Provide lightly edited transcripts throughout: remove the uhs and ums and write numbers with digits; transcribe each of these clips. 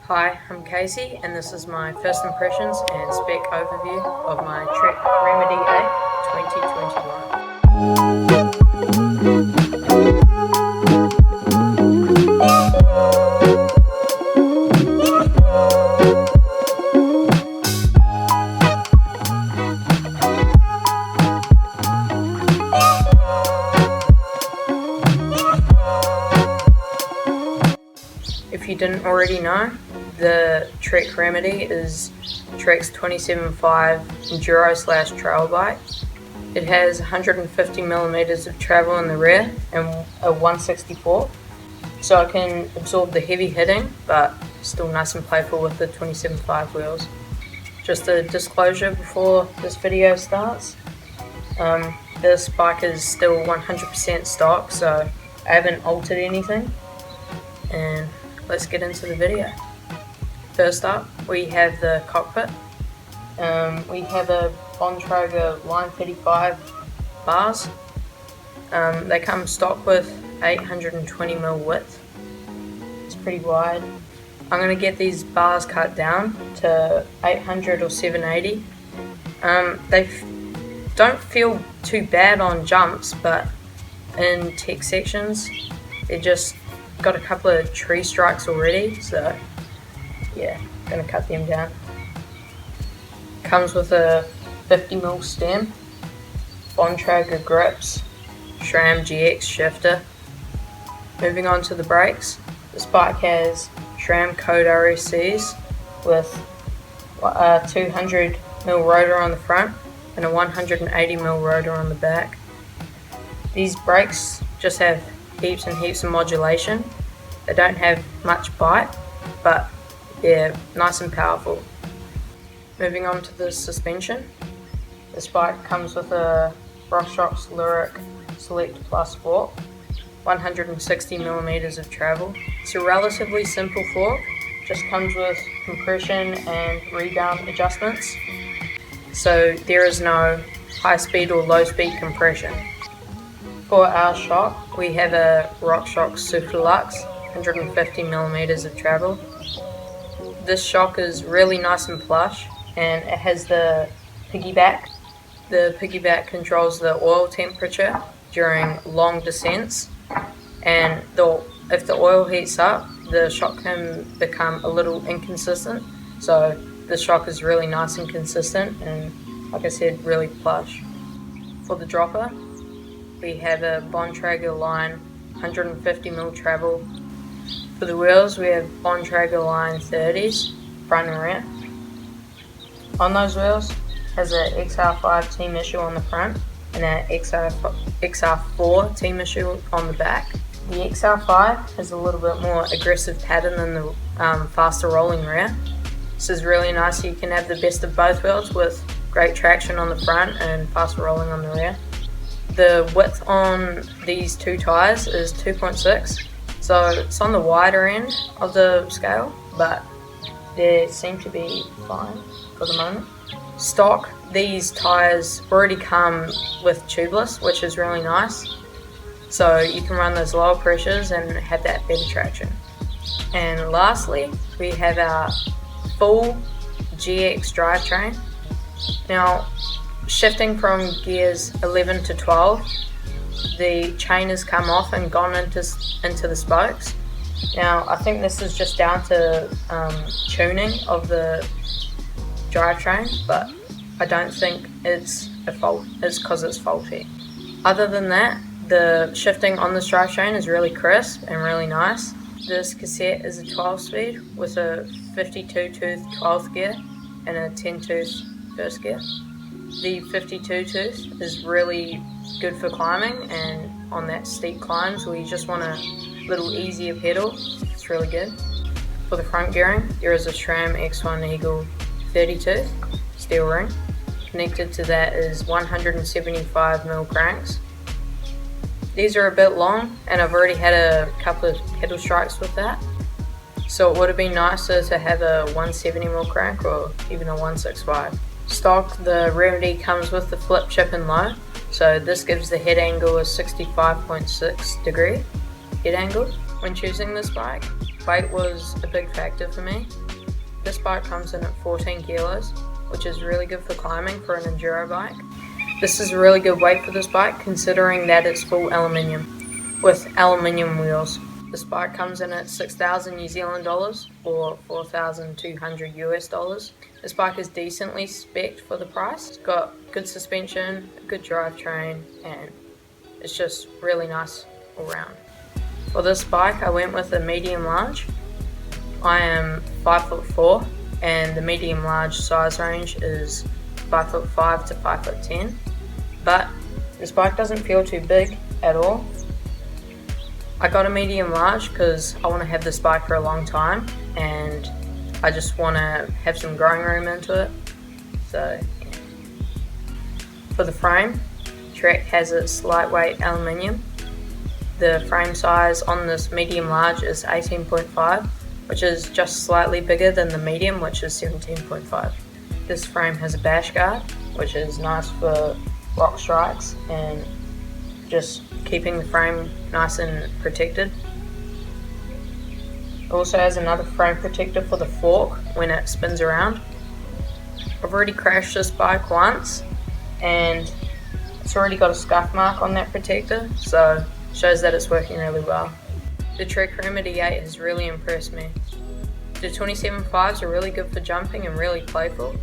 Hi, I'm Casey and this is my first impressions and spec overview of my Trek Remedy 8 2021. If you didn't already know, the Trek Remedy is Trek's 27.5 Enduro / trail bike. It has 150mm of travel in the rear and a 164, so it can absorb the heavy hitting but still nice and playful with the 27.5 wheels. Just a disclosure before this video starts, this bike is still 100% stock, so I haven't altered anything, and let's get into the video. First up, we have the cockpit. We have a Bontrager Line 35 bars. They come stock with 820mm width. It's pretty wide. I'm going to get these bars cut down to 800 or 780. They don't feel too bad on jumps, but in tech sections, they're just got a couple of tree strikes already, so yeah, gonna cut them down. Comes with a 50mm stem, Bontrager grips, SRAM GX shifter. Moving on to the brakes, this bike has SRAM code RSCs with a 200mm rotor on the front and a 180mm rotor on the back. These brakes just have heaps and heaps of modulation. They don't have much bite, but they're nice and powerful. Moving on to the suspension, this bike comes with a RockShox Lyric Select Plus fork, 160mm of travel. It's a relatively simple fork, just comes with compression and rebound adjustments, so there is no high speed or low speed compression. For our shock, we have a RockShox Super Deluxe, 150mm of travel. This shock is really nice and plush, and it has the piggyback. The piggyback controls the oil temperature during long descents, and if the oil heats up, the shock can become a little inconsistent, so the shock is really nice and consistent and, like I said, really plush. For the dropper, we have a Bontrager Line 150mm travel. For the wheels, we have Bontrager Line 30s, front and rear. On those wheels, has a XR5 team issue on the front and an XR4 team issue on the back. The XR5 has a little bit more aggressive pattern than the faster rolling rear. This is really nice, you can have the best of both worlds with great traction on the front and faster rolling on the rear. The width on these two tyres is 2.6, so it's on the wider end of the scale, but they seem to be fine for the moment. Stock, these tyres already come with tubeless, which is really nice, so you can run those lower pressures and have that better traction. And lastly, we have our full GX drivetrain. Now, shifting from gears 11 to 12, the chain has come off and gone into the spokes. Now, I think this is just down to tuning of the drivetrain, but I don't think it's a fault. It's because it's faulty. Other than that, the shifting on this drivetrain is really crisp and really nice. This cassette is a 12-speed with a 52-tooth 12th gear and a 10-tooth first gear. The 52-tooth is really good for climbing, and on that steep climbs where you just want a little easier pedal, it's really good. For the front gearing, there is a SRAM X1 Eagle 30-tooth steel ring. Connected to that is 175mm cranks. These are a bit long, and I've already had a couple of pedal strikes with that, so it would have been nicer to have a 170mm crank or even a 165. Stock, the Remedy comes with the flip chip and low, so this gives the head angle a 65.6 degree head angle. When choosing this bike, Weight was a big factor for me. This bike comes in at 14 kilos, which is really good for climbing for an enduro bike. This is a really good weight for this bike considering that it's full aluminium, with aluminium wheels. This bike comes in at 6,000 New Zealand dollars or 4,200 US dollars. This bike is decently spec'd for the price. It's got good suspension, a good drivetrain, and it's just really nice all round. For this bike I went with a medium large. I am 5'4", and the medium large size range is 5'5" to 5'10", but this bike doesn't feel too big at all. I got a medium large because I want to have this bike for a long time and I just want to have some growing room into it. So yeah. For the frame, Trek has its lightweight aluminium. The frame size on this medium large is 18.5, which is just slightly bigger than the medium, which is 17.5. This frame has a bash guard, which is nice for rock strikes and just keeping the frame nice and protected. It also has another frame protector for the fork when it spins around. I've already crashed this bike once and it's already got a scuff mark on that protector, so it shows that it's working really well. The Trek Remedy 8 has really impressed me. The 27.5s are really good for jumping and really playful.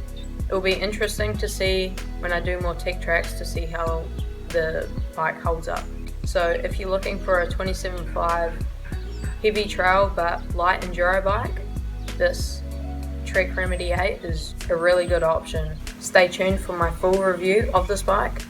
It will be interesting to see when I do more tech tracks to see how the bike holds up. So if you're looking for a 27.5 heavy trail but light enduro bike, this Trek Remedy 8 is a really good option. Stay tuned for my full review of this bike.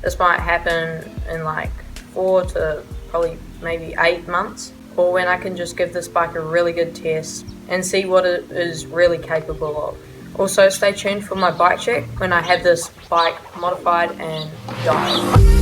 This might happen in like 4 to probably maybe 8 months, or when I can just give this bike a really good test and see what it is really capable of. Also stay tuned for my bike check when I have this bike modified and dyed.